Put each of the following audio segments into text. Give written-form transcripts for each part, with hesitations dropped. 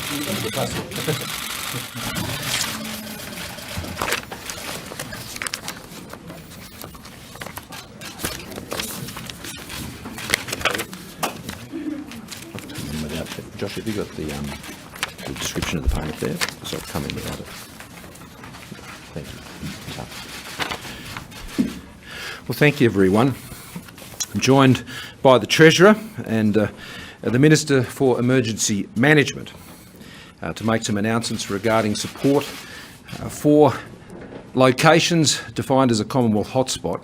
Josh, have you got the description of the payment there? So I'll come in without it. Thank you. Well, thank you, everyone. I'm joined by the Treasurer and the Minister for Emergency Management to make some announcements regarding support for locations defined as a Commonwealth hotspot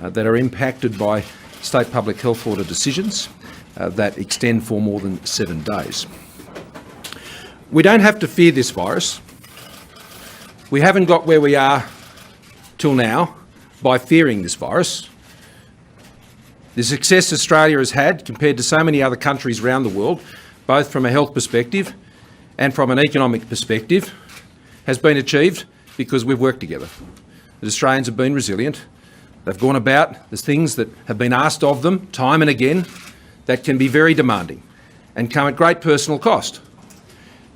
that are impacted by state public health order decisions that extend for more than 7 days. We don't have to fear this virus. We haven't got where we are till now by fearing this virus. The success Australia has had compared to so many other countries around the world, both from a health perspective and from an economic perspective, has been achieved because we've worked together. The Australians have been resilient. They've gone about the things that have been asked of them time and again that can be very demanding and come at great personal cost.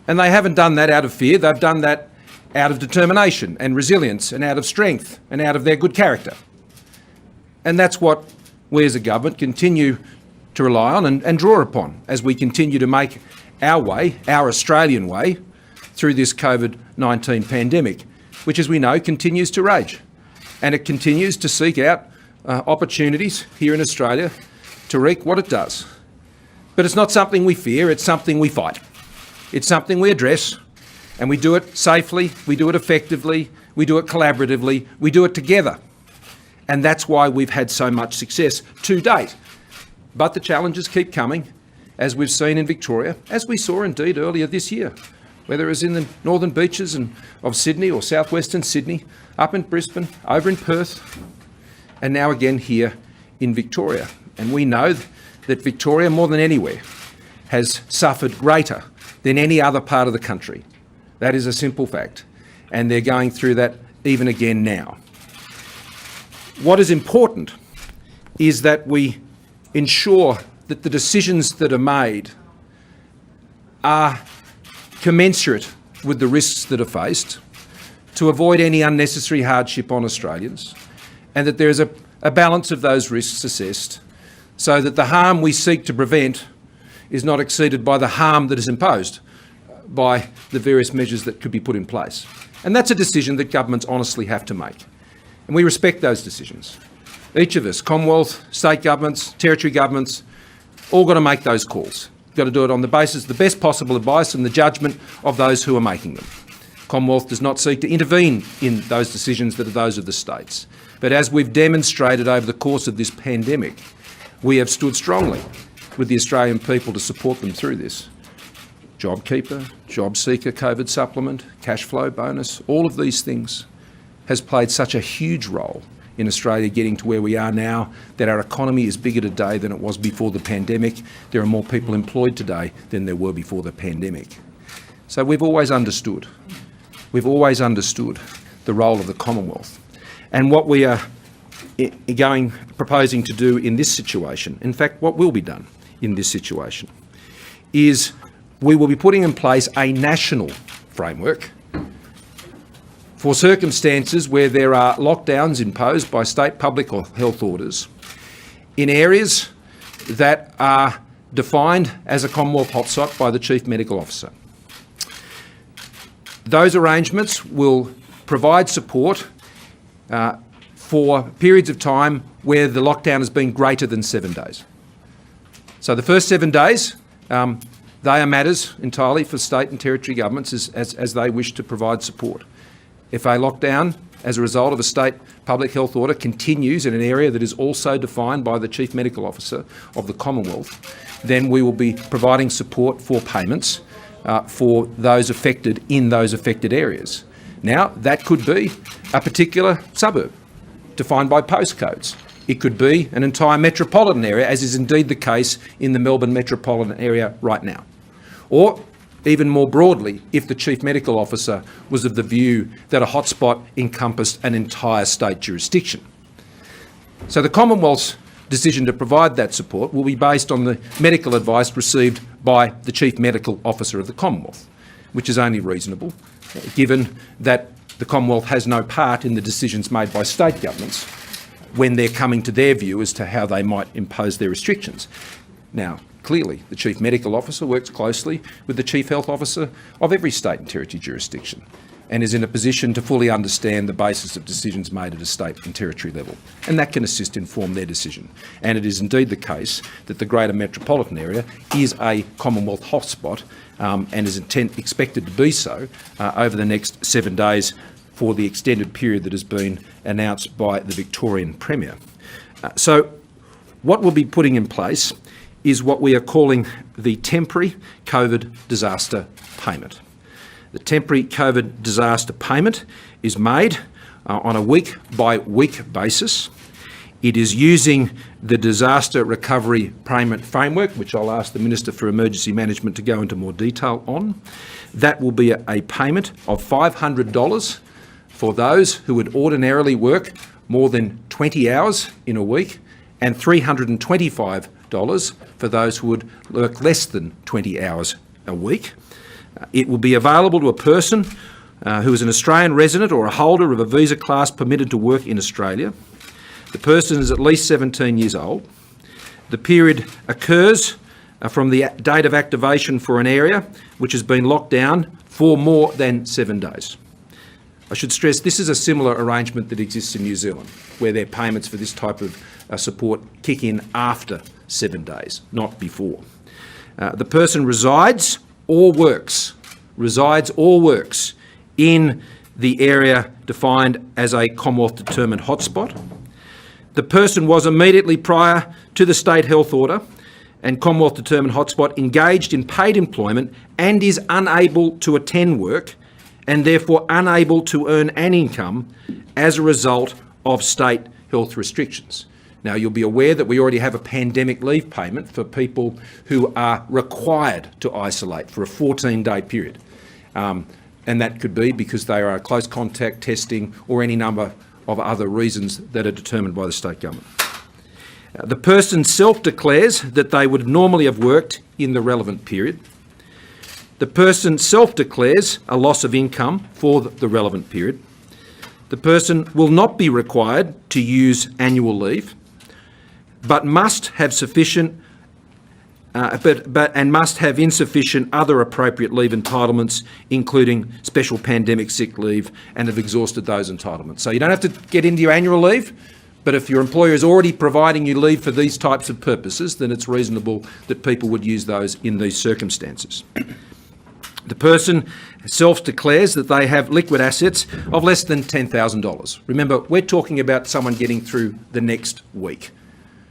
And they haven't done that out of fear, they've done that out of determination and resilience and out of strength and out of their good character. And that's what we as a government continue to rely on and draw upon as we continue to make our way, our Australian way, through this COVID-19 pandemic, which, as we know, continues to rage. And it continues to seek out opportunities here in Australia to wreak what it does. But it's not something we fear, it's something we fight. It's something we address, and we do it safely, we do it effectively, we do it collaboratively, we do it together. And that's why we've had so much success to date. But the challenges keep coming, as we've seen in Victoria, as we saw indeed earlier this year, whether it was in the northern beaches of Sydney or southwestern Sydney, up in Brisbane, over in Perth, and now again here in Victoria. And we know that Victoria, more than anywhere, has suffered greater than any other part of the country. That is a simple fact. And they're going through that even again now. What is important is that we ensure that the decisions that are made are commensurate with the risks that are faced, to avoid any unnecessary hardship on Australians, and that there is a balance of those risks assessed, so that the harm we seek to prevent is not exceeded by the harm that is imposed by the various measures that could be put in place. And that's a decision that governments honestly have to make. And we respect those decisions. Each of us, Commonwealth, state governments, territory governments, all got to make those calls. Got to do it on the basis of the best possible advice and the judgment of those who are making them. Commonwealth does not seek to intervene in those decisions that are those of the states. But as we've demonstrated over the course of this pandemic, we have stood strongly with the Australian people to support them through this. JobKeeper, JobSeeker, COVID supplement, cash flow bonus, all of these things has played such a huge role in Australia getting to where we are now, that our economy is bigger today than it was before the pandemic. There are more people employed today than there were before the pandemic. So we've always understood the role of the Commonwealth. And what we are proposing to do in this situation, in fact what will be done in this situation, is we will be putting in place a national framework for circumstances where there are lockdowns imposed by state public health orders in areas that are defined as a Commonwealth hotspot by the Chief Medical Officer. Those arrangements will provide support for periods of time where the lockdown has been greater than 7 days. So the first 7 days, they are matters entirely for state and territory governments as they wish to provide support. If a lockdown as a result of a state public health order continues in an area that is also defined by the Chief Medical Officer of the Commonwealth, then we will be providing support for payments for those affected in those affected areas. Now, that could be a particular suburb defined by postcodes. It could be an entire metropolitan area, as is indeed the case in the Melbourne metropolitan area right now. Or even more broadly, if the Chief Medical Officer was of the view that a hotspot encompassed an entire state jurisdiction. So the Commonwealth's decision to provide that support will be based on the medical advice received by the Chief Medical Officer of the Commonwealth. which is only reasonable, given that the Commonwealth has no part in the decisions made by state governments when they're coming to their view as to how they might impose their restrictions. Now, clearly, the Chief Medical Officer works closely with the Chief Health Officer of every state and territory jurisdiction and is in a position to fully understand the basis of decisions made at a state and territory level, and that can assist inform their decision. And it is indeed the case that the Greater Metropolitan Area is a Commonwealth hotspot and is expected to be so over the next 7 days for the extended period that has been announced by the Victorian Premier. So what we'll be putting in place is what we are calling the Temporary COVID Disaster Payment. The Temporary COVID Disaster Payment is made on a week-by-week basis. It is using the Disaster Recovery Payment Framework, which I'll ask the Minister for Emergency Management to go into more detail on. That will be a payment of $500 for those who would ordinarily work more than 20 hours in a week, and $325 for those who would work less than 20 hours a week. It will be available to a person who is an Australian resident or a holder of a visa class permitted to work in Australia. The person is at least 17 years old. The period occurs from the date of activation for an area which has been locked down for more than 7 days. I should stress this is a similar arrangement that exists in New Zealand, where their payments for this type of support kick in after 7 days, not before. The person resides or works in the area defined as a Commonwealth determined hotspot. The person was immediately prior to the state health order and Commonwealth determined hotspot engaged in paid employment and is unable to attend work and therefore unable to earn an income as a result of state health restrictions. Now, you'll be aware that we already have a pandemic leave payment for people who are required to isolate for a 14-day period. And that could be because they are close contact testing or any number of other reasons that are determined by the state government. The person self-declares that they would normally have worked in the relevant period. The person self-declares a loss of income for the relevant period. The person will not be required to use annual leave, but must have sufficient, and must have insufficient other appropriate leave entitlements, including special pandemic sick leave, and have exhausted those entitlements. So you don't have to get into your annual leave, but if your employer is already providing you leave for these types of purposes, then it's reasonable that people would use those in these circumstances. The person self-declares that they have liquid assets of less than $10,000. Remember, we're talking about someone getting through the next week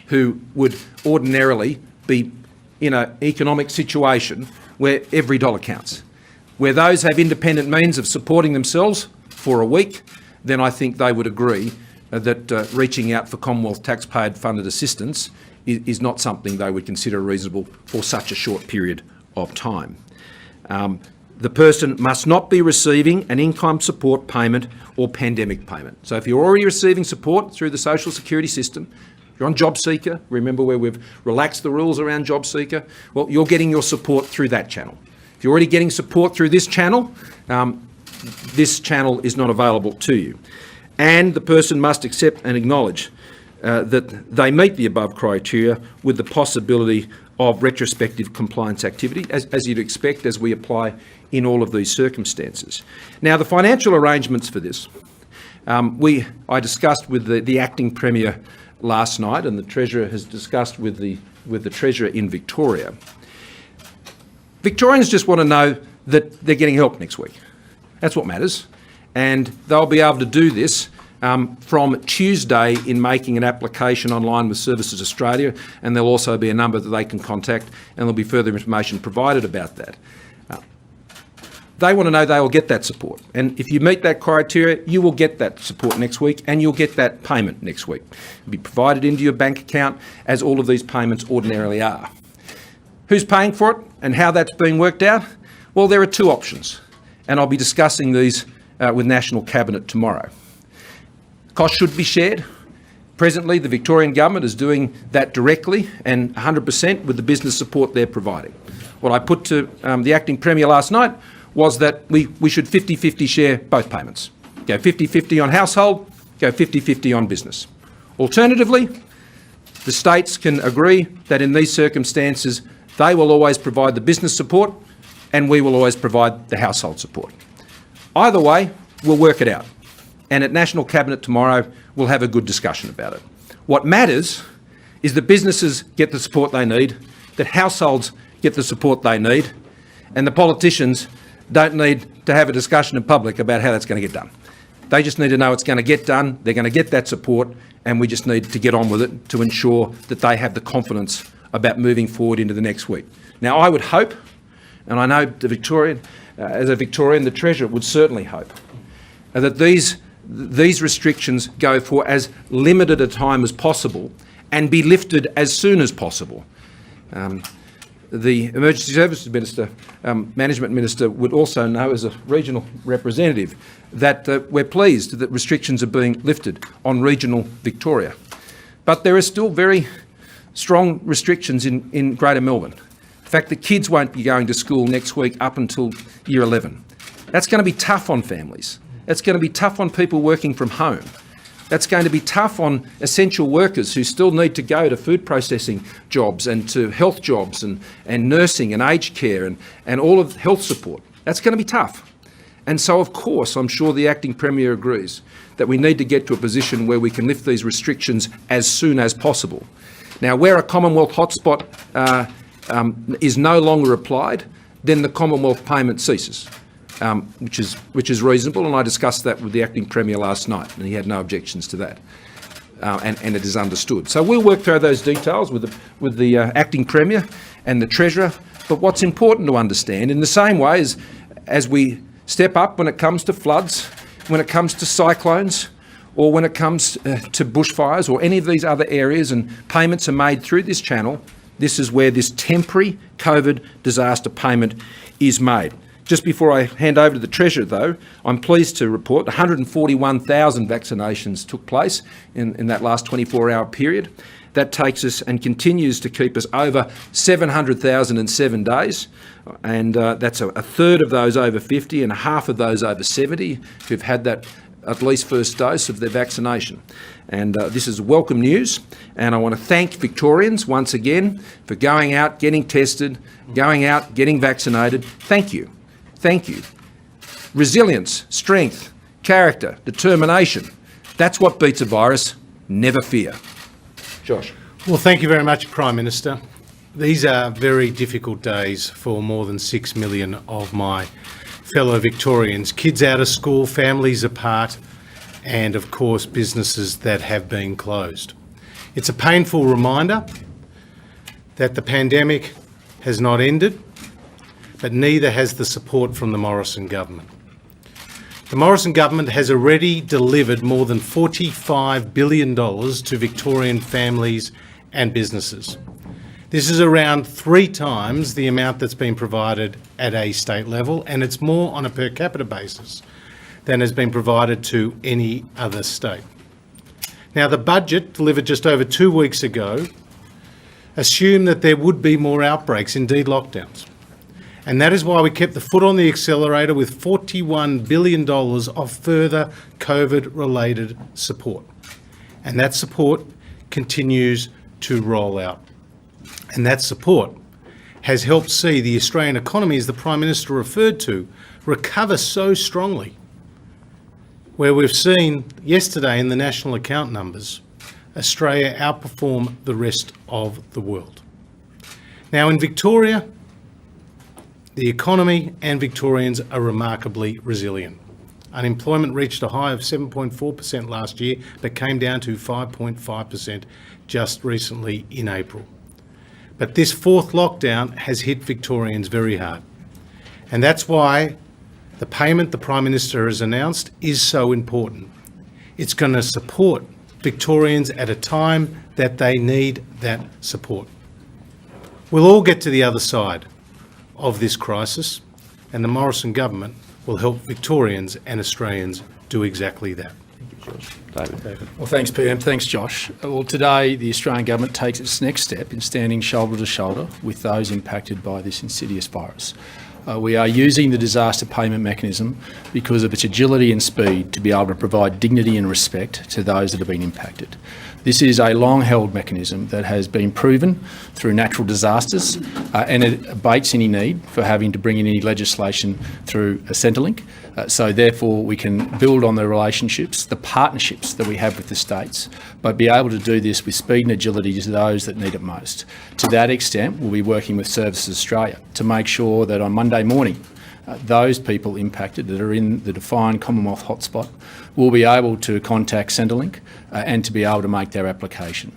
who would ordinarily be in an economic situation where every dollar counts. Where those have independent means of supporting themselves for a week, then I think they would agree that reaching out for Commonwealth taxpayer funded assistance is not something they would consider reasonable for such a short period of time. The person must not be receiving an income support payment or pandemic payment. So if you're already receiving support through the social security system, if you're on JobSeeker, remember where we've relaxed the rules around JobSeeker, well, you're getting your support through that channel. If you're already getting support through this channel is not available to you. And the person must accept and acknowledge that they meet the above criteria with the possibility of retrospective compliance activity, as you'd expect, as we apply in all of these circumstances. Now, the financial arrangements for this, I discussed with the acting Premier last night, and the Treasurer has discussed with the Treasurer in Victoria. Victorians just want to know that they're getting help next week. That's what matters. And they'll be able to do this from Tuesday in making an application online with Services Australia, and there'll also be a number that they can contact, and there'll be further information provided about that. They want to know they will get that support, and if you meet that criteria, you will get that support next week, and you'll get that payment next week. It'll be provided into your bank account, as all of these payments ordinarily are. Who's paying for it and how that's being worked out? Well, there are two options, and I'll be discussing these with National Cabinet tomorrow. Costs should be shared. Presently, the Victorian Government is doing that directly and 100% with the business support they're providing. What I put to the acting Premier last night was that we should 50-50 share both payments. Go 50-50 on household, go 50-50 on business. Alternatively, the states can agree that in these circumstances they will always provide the business support and we will always provide the household support. Either way, we'll work it out. And at National Cabinet tomorrow, we'll have a good discussion about it. What matters is that businesses get the support they need, that households get the support they need, and the politicians don't need to have a discussion in public about how that's going to get done. They just need to know it's going to get done, they're going to get that support, and we just need to get on with it to ensure that they have the confidence about moving forward into the next week. Now, I would hope, and I know the Victorian, as a Victorian, the Treasurer would certainly hope, that these restrictions go for as limited a time as possible and be lifted as soon as possible. The Emergency Services Minister, Management Minister would also know as a regional representative that we're pleased that restrictions are being lifted on regional Victoria. But there are still very strong restrictions in Greater Melbourne. The fact that kids won't be going to school next week up until year 11. That's going to be tough on families. That's going to be tough on people working from home. That's going to be tough on essential workers who still need to go to food processing jobs and to health jobs and nursing and aged care and all of health support. That's going to be tough. And so, of course, I'm sure the Acting Premier agrees that we need to get to a position where we can lift these restrictions as soon as possible. Now, where a Commonwealth hotspot is no longer applied, then the Commonwealth payment ceases. Which is reasonable, and I discussed that with the Acting Premier last night, and he had no objections to that, and it is understood. So we'll work through those details with the Acting Premier and the Treasurer, but what's important to understand, in the same way as we step up when it comes to floods, when it comes to cyclones, or when it comes to bushfires or any of these other areas and payments are made through this channel, this is where this temporary COVID disaster payment is made. Just before I hand over to the Treasurer, though, I'm pleased to report 141,000 vaccinations took place in that last 24-hour period. That takes us and continues to keep us over 700,000 in 7 days, and that's a third of those over 50 and a half of those over 70 who've had that at least first dose of their vaccination. And this is welcome news, and I want to thank Victorians once again for going out, getting tested, going out, getting vaccinated. Thank you. Thank you. Resilience, strength, character, determination. That's what beats a virus. Never fear. Josh. Well, thank you very much, Prime Minister. These are very difficult days for more than 6 million of my fellow Victorians. Kids out of school, families apart, and of course businesses that have been closed. It's a painful reminder that the pandemic has not ended, but neither has the support from the Morrison government. The Morrison government has already delivered more than $45 billion to Victorian families and businesses. This is around 3 times the amount that's been provided at a state level, and it's more on a per capita basis than has been provided to any other state. Now, the budget delivered just over 2 weeks ago assumed that there would be more outbreaks, indeed lockdowns. And that is why we kept the foot on the accelerator with $41 billion of further COVID-related support. And that support continues to roll out. And that support has helped see the Australian economy, as the Prime Minister referred to, recover so strongly. Where we've seen yesterday in the national account numbers, Australia outperform the rest of the world. Now in Victoria, the economy and Victorians are remarkably resilient. Unemployment reached a high of 7.4% last year, but came down to 5.5% just recently in April. But this 4th lockdown has hit Victorians very hard. And that's why the payment the Prime Minister has announced is so important. It's going to support Victorians at a time that they need that support. We'll all get to the other side of this crisis, and the Morrison government will help Victorians and Australians do exactly that. David. Well, thanks, PM. Thanks, Josh. Well, today the Australian government takes its next step in standing shoulder to shoulder with those impacted by this insidious virus. We are using the disaster payment mechanism because of its agility and speed to be able to provide dignity and respect to those that have been impacted. This is a long-held mechanism that has been proven through natural disasters, and it abates any need for having to bring in any legislation through a Centrelink. So therefore we can build on the relationships, the partnerships that we have with the states, but be able to do this with speed and agility to those that need it most. To that extent, we'll be working with Services Australia to make sure that on Monday morning, those people impacted that are in the defined Commonwealth hotspot will be able to contact Centrelink and to be able to make their application.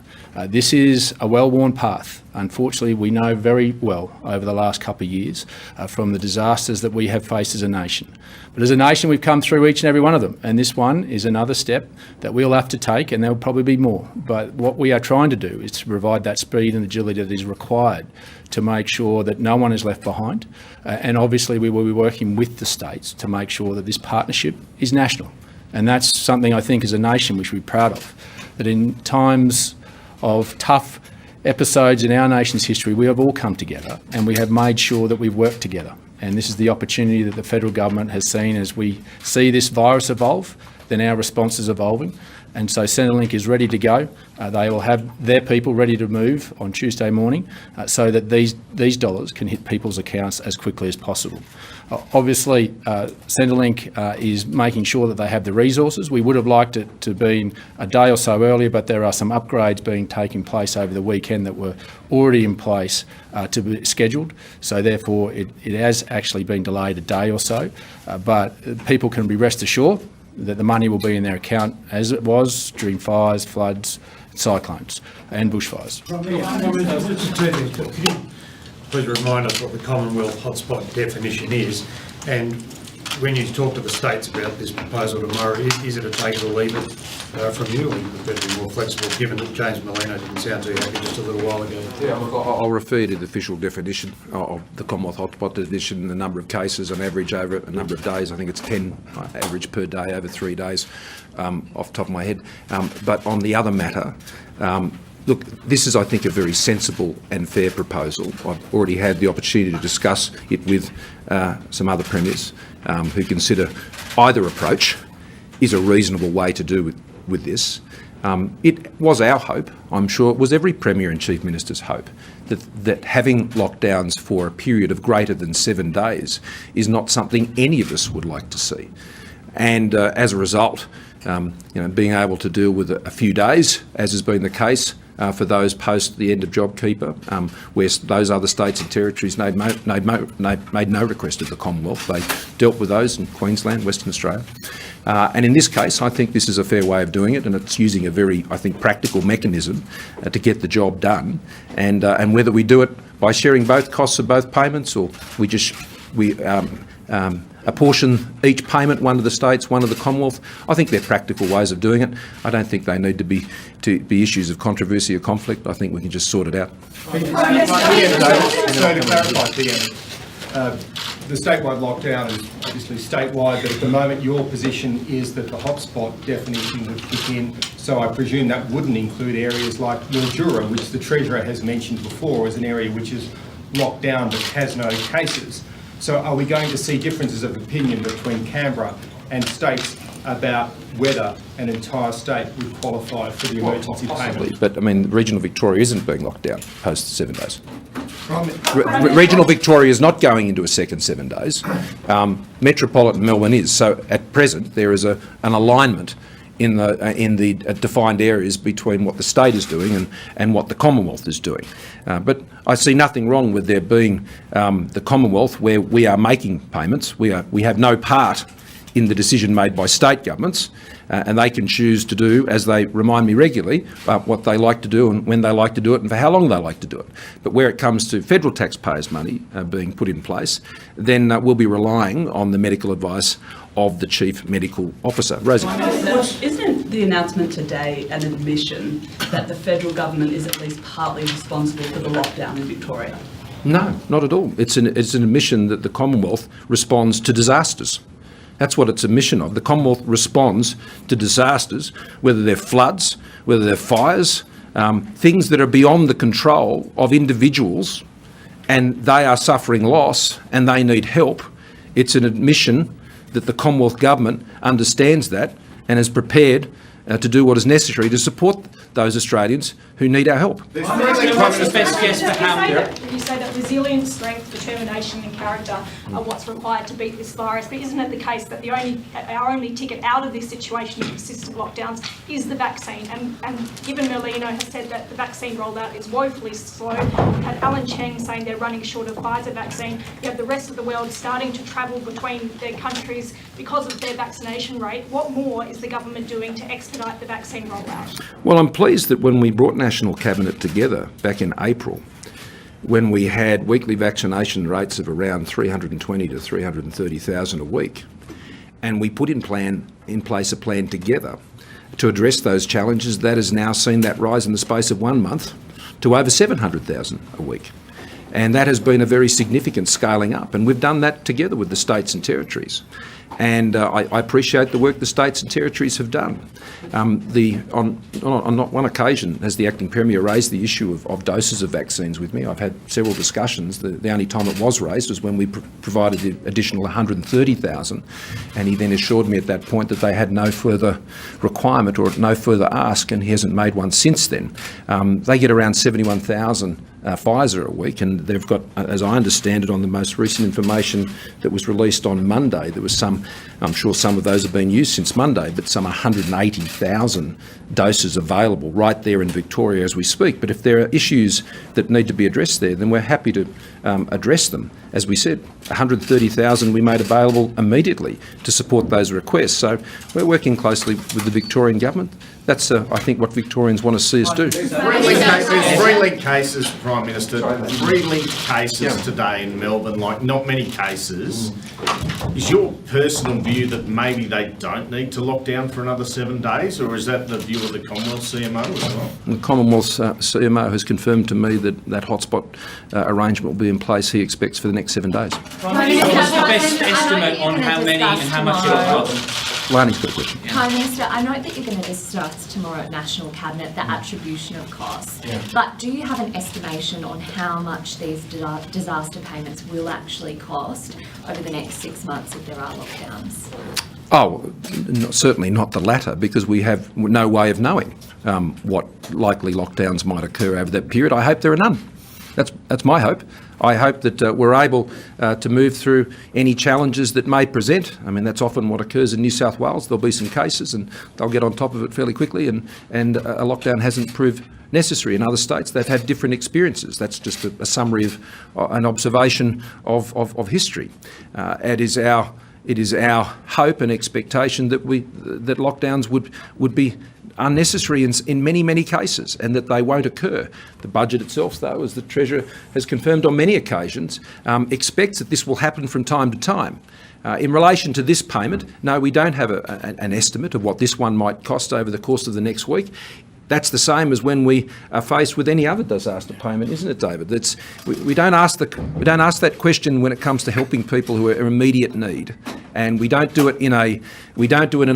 This is a well-worn path. Unfortunately, we know very well over the last couple of years from the disasters that we have faced as a nation. But as a nation, we've come through each and every one of them, and this one is another step that we'll have to take, and there will probably be more. But what we are trying to do is to provide that speed and agility that is required to make sure that no one is left behind. And obviously, we will be working with the states to make sure that this partnership is national. And that's something I think as a nation we should be proud of, that in times of tough episodes in our nation's history, we have all come together and we have made sure that we've worked together. And this is the opportunity that the federal government has seen as we see this virus evolve, then our response is evolving. And so Centrelink is ready to go. They will have their people ready to move on Tuesday morning so that these dollars can hit people's accounts as quickly as possible. Obviously, Centrelink is making sure that they have the resources. We would have liked it to be a day or so earlier, but there are some upgrades being taking place over the weekend that were already in place to be scheduled. So therefore, it has actually been delayed a day or so. But people can be rest assured that the money will be in their account as it was during fires, floods, cyclones and bushfires. Could you please remind us what the Commonwealth hotspot definition is, and when you talk to the states about this proposal tomorrow, is it a take it or leave it from you, or you prefer to be more flexible, given that James Molino didn't sound too happy just a little while ago? Yeah, look, I'll refer you to the official definition of the Commonwealth hotspot definition, the number of cases on average over a number of days. I think it's 10 average per day over 3 days, off the top of my head. But on the other matter, look, this is, I think, a very sensible and fair proposal. I've already had the opportunity to discuss it with some other premiers who consider either approach is a reasonable way to do with this. It was our hope, I'm sure it was every Premier and Chief Minister's hope, that having lockdowns for a period of greater than 7 days is not something any of us would like to see. And as a result, being able to deal with a few days, as has been the case for those post the end of JobKeeper, where those other states and territories made no request of the Commonwealth. They dealt with those in Queensland, Western Australia. And in this case, I think this is a fair way of doing it, and it's using a very, I think, practical mechanism to get the job done. And whether we do it by sharing both costs of both payments, or we apportion each payment, one to the states, one to the Commonwealth, I think they're practical ways of doing it. I don't think they need to be issues of controversy or conflict. I think we can just sort it out. So to clarify, the statewide lockdown is obviously statewide, but at the moment your position is that the hotspot definition would kick in. So I presume that wouldn't include areas like Mildura, which the Treasurer has mentioned before as an area which is locked down but has no cases. So are we going to see differences of opinion between Canberra and states about whether an entire state would qualify for the emergency payment? But I mean, regional Victoria isn't being locked down post 7 days. Regional Victoria is not going into a second 7 days. Metropolitan Melbourne is. So at present there is an alignment in the defined areas between what the state is doing and what the Commonwealth is doing. But I see nothing wrong with there being the Commonwealth, where we are making payments. We have no part in the decision made by state governments, and they can choose to do, as they remind me regularly, what they like to do and when they like to do it and for how long they like to do it. But where it comes to federal taxpayers' money being put in place, then we'll be relying on the medical advice of the Chief Medical Officer. Rosie. Isn't the announcement today an admission that the federal government is at least partly responsible for the lockdown in Victoria? No, not at all. It's an admission that the Commonwealth responds to disasters. That's what it's a mission of. The Commonwealth responds to disasters, whether they're floods, whether they're fires, things that are beyond the control of individuals and they are suffering loss and they need help, it's an admission that the Commonwealth Government understands that and is prepared to do what is necessary to support those Australians who need our help. What's the best guess for how? You say that resilience, strength, determination and character are what's required to beat this virus, but isn't it the case that our only ticket out of this situation of persistent lockdowns is the vaccine? And given Merlino has said that the vaccine rollout is woefully slow, you had Alan Cheng saying they're running short of Pfizer vaccine, you have the rest of the world starting to travel between their countries because of their vaccination rate. What more is the government doing to expedite the vaccine rollout? Well, I'm pleased that when we brought National Cabinet together back in April, when we had weekly vaccination rates of around 320 to 330,000 a week, and we put in place a plan together to address those challenges, that has now seen that rise in the space of 1 month to over 700,000 a week. And that has been a very significant scaling up, and we've done that together with the states and territories. And I appreciate the work the states and territories have done. On not one occasion has the acting premier raised the issue of doses of vaccines with me. I've had several discussions. The only time it was raised was when we provided the additional 130,000, and he then assured me at that point that they had no further requirement or no further ask, and he hasn't made one since then. They get around 71,000 Pfizer a week, and they've got, as I understand it, on the most recent information that was released on Monday, there was some, I'm sure some of those have been used since Monday, but some 180,000 doses available right there in Victoria as we speak. But if there are issues that need to be addressed there, then we're happy to address them. As we said, 130,000 we made available immediately to support those requests. So we're working closely with the Victorian government. That's, I think, what Victorians want to see us do. There's 3 linked cases, Prime Minister, 3 linked cases today in Melbourne, like not many cases. Is your personal view that maybe they don't need to lock down for another 7 days, or is that the view of the Commonwealth CMO as well? The Commonwealth CMO has confirmed to me that that hotspot arrangement will be in place, he expects, for the next 7 days. Prime Minister, What's the best estimate on how many and how much it'll cost? Lani's got a question. Prime Minister, I know that you're going to discuss tomorrow at National Cabinet the attribution of costs, but do you have an estimation on how much these disaster payments will actually cost over the next 6 months if there are lockdowns? Oh, certainly not the latter, because we have no way of knowing what likely lockdowns might occur over that period. I hope there are none. That's my hope. I hope that we're able to move through any challenges that may present. I mean, that's often what occurs in New South Wales. There'll be some cases and they'll get on top of it fairly quickly, and a lockdown hasn't proved necessary. In other states, they've had different experiences. That's just a summary of an observation of history. It is our hope and expectation that that lockdowns would be unnecessary in many, many cases, and that they won't occur. The budget itself, though, as the Treasurer has confirmed on many occasions, expects that this will happen from time to time. In relation to this payment, no, we don't have an estimate of what this one might cost over the course of the next week. That's the same as when we are faced with any other disaster payment, isn't it, David? We don't ask that question when it comes to helping people who are in immediate need, and we don't do it in a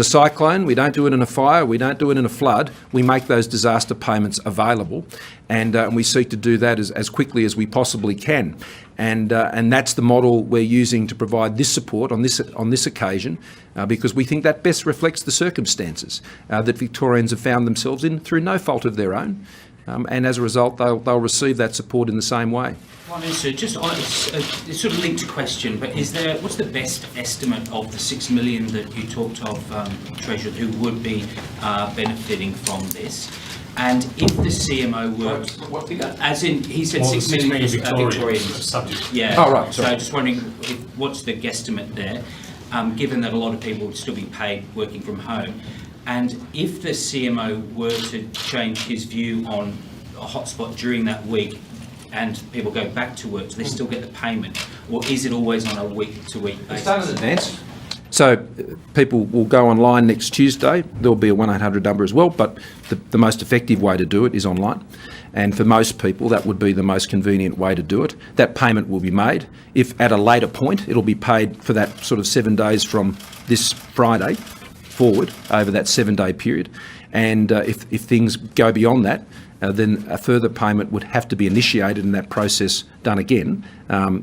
cyclone, we don't do it in a fire, we don't do it in a flood. We make those disaster payments available, and we seek to do that as quickly as we possibly can. And that's the model we're using to provide this support on this occasion, because we think that best reflects the circumstances that Victorians have found themselves in through no fault of their own, and as a result they'll receive that support in the same way. Prime Minister, just on a sort of linked question, but what's the best estimate of the 6 million that you talked of, Treasurer, who would be benefiting from this? And if the CMO were, What figure? as in, he said 6 million Victorians. Subject. Yeah. Oh, right, sorry. So just wondering, what's the guesstimate there, given that a lot of people would still be paid working from home? And if the CMO were to change his view on a hotspot during that week and people go back to work, do they still get the payment? Or is it always on a week-to-week basis? It's done in advance. So people will go online next Tuesday. There'll be a 1-800 number as well, but the most effective way to do it is online. And for most people, that would be the most convenient way to do it. That payment will be made. If at a later point, it'll be paid for that sort of 7 days from this Friday forward over that 7-day period. And if things go beyond that, then a further payment would have to be initiated and that process done again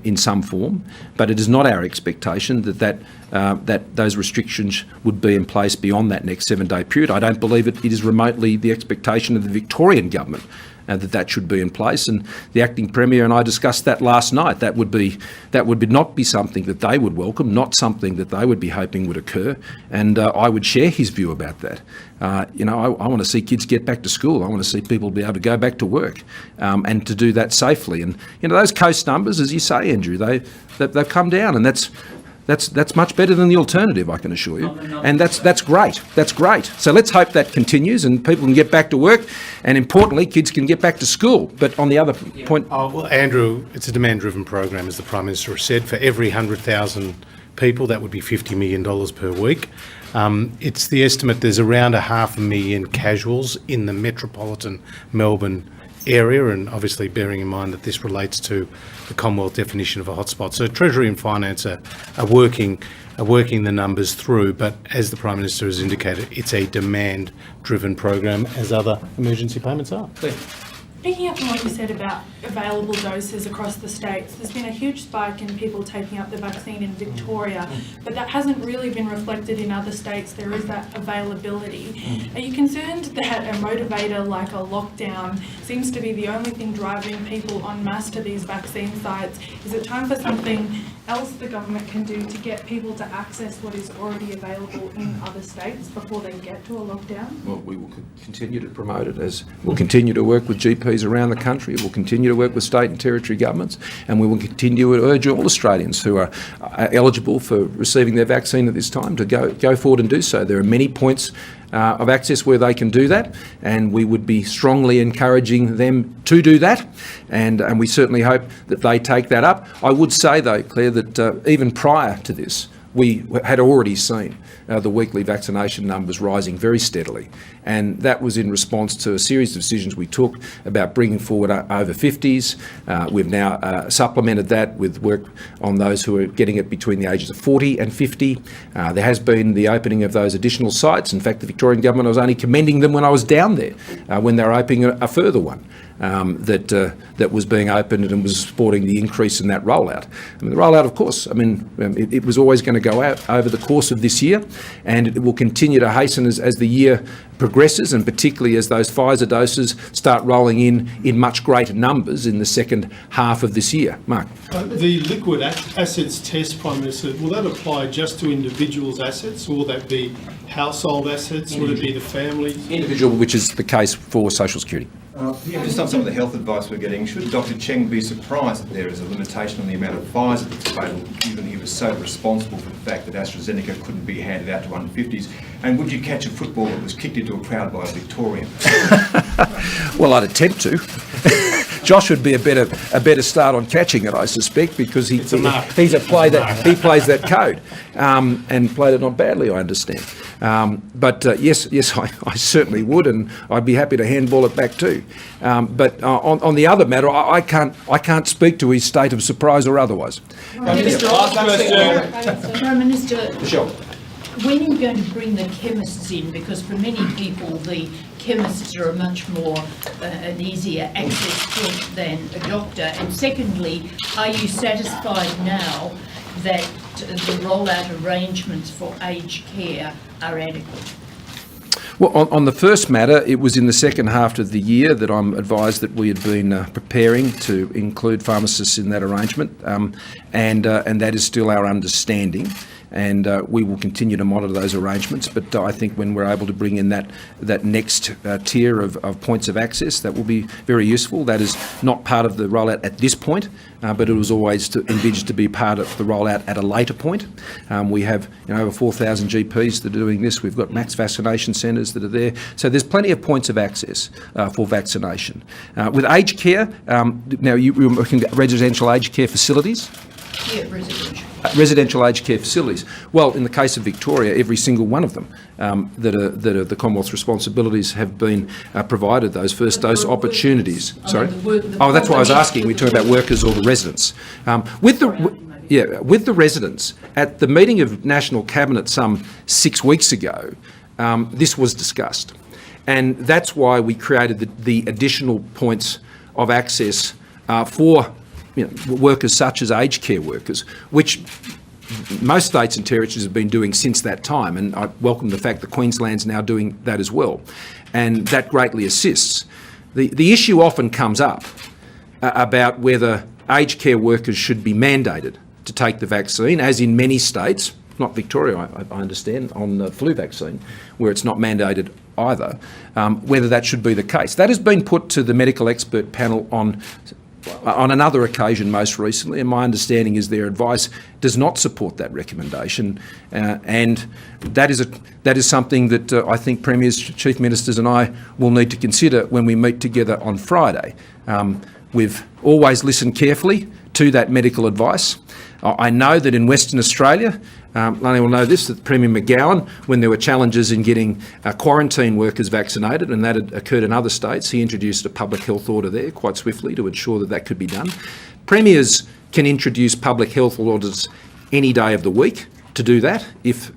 in some form. But it is not our expectation that those restrictions would be in place beyond that next 7-day period. I don't believe it is remotely the expectation of the Victorian government that should be in place, and the acting premier and I discussed that last night. That would not be something that they would welcome, not something that they would be hoping would occur, and I would share his view about that. I want to see kids get back to school. I want to see people be able to go back to work, and to do that safely. And those coast numbers, as you say, Andrew, they've come down, and that's much better than the alternative, I can assure you. And that's great. That's great. So let's hope that continues and people can get back to work, and importantly, kids can get back to school. But on the other point... Oh, well, Andrew, it's a demand-driven program, as the Prime Minister has said. For every 100,000 people, that would be $50 million per week. It's the estimate there's around 500,000 casuals in the metropolitan Melbourne area, and obviously bearing in mind that this relates to the Commonwealth definition of a hotspot. So Treasury and Finance are working the numbers through, but as the Prime Minister has indicated, it's a demand-driven program, as other emergency payments are. Picking up on what you said about available doses across the states, there's been a huge spike in people taking up the vaccine in Victoria, but that hasn't really been reflected in other states. There is that availability. Are you concerned that a motivator like a lockdown seems to be the only thing driving people en masse to these vaccine sites? Is it time for something else the government can do to get people to access what is already available in other states before they get to a lockdown? Well, we will continue to promote it, as we'll continue to work with GPs around the country. We'll continue to work with state and territory governments, and we will continue to urge all Australians who are eligible for receiving their vaccine at this time to go forward and do so. There are many points of access where they can do that, and we would be strongly encouraging them to do that, and we certainly hope that they take that up. I would say, though, Claire, that even prior to this, we had already seen the weekly vaccination numbers rising very steadily, and that was in response to a series of decisions we took about bringing forward over 50s. We've now supplemented that with work on those who are getting it between the ages of 40 and 50. There has been the opening of those additional sites. In fact, the Victorian government, I was only commending them when I was down there, when they were opening a further one. That was being opened and was supporting the increase in that rollout. I mean, the rollout, of course, it was always going to go out over the course of this year, and it will continue to hasten as the year progresses, and particularly as those Pfizer doses start rolling in much greater numbers in the second half of this year. Mark. The liquid assets test, Prime Minister, will that apply just to individuals' assets, or will that be household assets? Would it be the family? Individual, which is the case for Social Security. Just on some of the health advice we're getting, should Dr Cheng be surprised that there is a limitation on the amount of Pfizer that's available, given he was so responsible for the fact that AstraZeneca couldn't be handed out to under 50s? And would you catch a football that was kicked into a crowd by a Victorian? Well, I'd attempt to. Josh would be a better start on catching it, I suspect, because he plays that code, and played it not badly, I understand. But yes, I certainly would, and I'd be happy to handball it back too. But on the other matter, I can't speak to his state of surprise or otherwise. Prime Minister, Michelle. when are you going to bring the chemists in? Because for many people, the chemists are a much more an easier access point than a doctor. And secondly, are you satisfied now that the rollout arrangements for aged care are adequate? Well, on the first matter, it was in the second half of the year that I'm advised that we had been preparing to include pharmacists in that arrangement, and that is still our understanding. And we will continue to monitor those arrangements. But I think when we're able to bring in that next tier of points of access, that will be very useful. That is not part of the rollout at this point, but it was always envisaged to be part of the rollout at a later point. We have over 4,000 GPs that are doing this. We've got max vaccination centres that are there. So there's plenty of points of access for vaccination. With aged care, now you're looking at residential aged care facilities? Yeah, residential. Residential aged care facilities. Well, in the case of Victoria, every single one of them that are the Commonwealth's responsibilities have been provided those first dose opportunities. Sorry? Oh, that's why I was asking. We talk about workers or the residents. With the residents, at the meeting of National Cabinet some 6 weeks ago, this was discussed. And that's why we created the additional points of access for workers such as aged care workers, which most states and territories have been doing since that time, and I welcome the fact that Queensland's now doing that as well, and that greatly assists. The issue often comes up about whether aged care workers should be mandated to take the vaccine, as in many states, not Victoria, I understand, on the flu vaccine, where it's not mandated either, whether that should be the case. That has been put to the medical expert panel on another occasion most recently, and my understanding is their advice does not support that recommendation, and that is something that I think Premiers, Chief Ministers and I will need to consider when we meet together on Friday. We've always listened carefully to that medical advice. I know that in Western Australia, Lonnie will know this, that Premier McGowan, when there were challenges in getting quarantine workers vaccinated, and that had occurred in other states, he introduced a public health order there quite swiftly to ensure that that could be done. Premiers can introduce public health orders any day of the week to do that,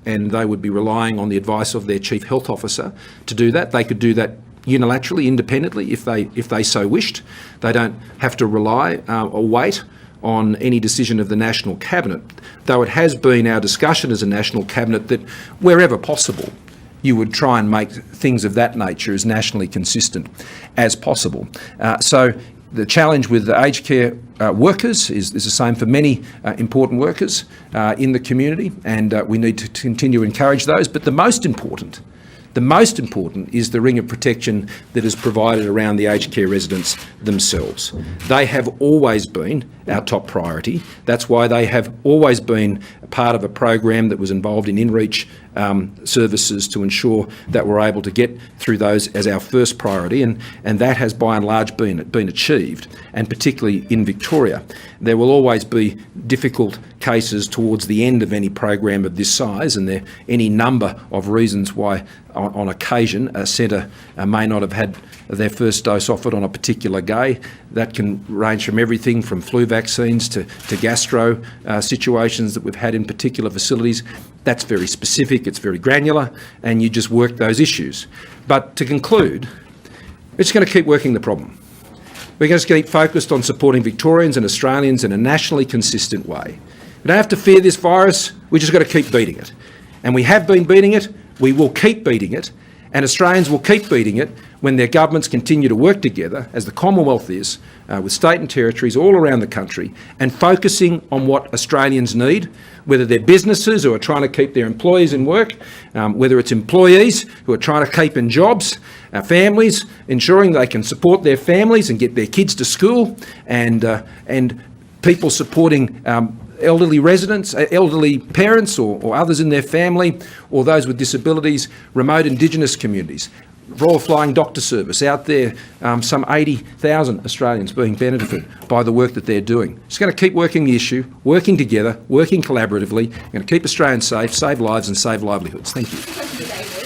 and they would be relying on the advice of their Chief Health Officer to do that. They could do that unilaterally, independently, if they so wished. They don't have to rely or wait on any decision of the National Cabinet, though it has been our discussion as a National Cabinet that wherever possible you would try and make things of that nature as nationally consistent as possible. So the challenge with the aged care workers is the same for many important workers in the community, and we need to continue to encourage those. But the most important is the ring of protection that is provided around the aged care residents themselves. They have always been our top priority. That's why they have always been part of a program that was involved in in-reach services to ensure that we're able to get through those as our first priority, and that has by and large been achieved, and particularly in Victoria. There will always be difficult cases towards the end of any program of this size, and there are any number of reasons why on occasion a centre may not have had their first dose offered on a particular day. That can range from everything from flu vaccines to gastro situations that we've had in particular facilities. That's very specific, it's very granular, and you just work those issues. But to conclude, we're just going to keep working the problem. We're going to keep focused on supporting Victorians and Australians in a nationally consistent way. We don't have to fear this virus, we've just got to keep beating it. And we have been beating it, we will keep beating it, and Australians will keep beating it when their governments continue to work together, as the Commonwealth is, with state and territories all around the country, and focusing on what Australians need, whether they're businesses who are trying to keep their employees in work, whether it's employees who are trying to keep in jobs, families ensuring they can support their families and get their kids to school, and people supporting elderly residents, elderly parents or others in their family, or those with disabilities, remote Indigenous communities. Royal Flying Doctor Service out there, some 80,000 Australians being benefited by the work that they're doing. Just going to keep working the issue, working together, working collaboratively. We're going to keep Australians safe, save lives and save livelihoods. Thank you.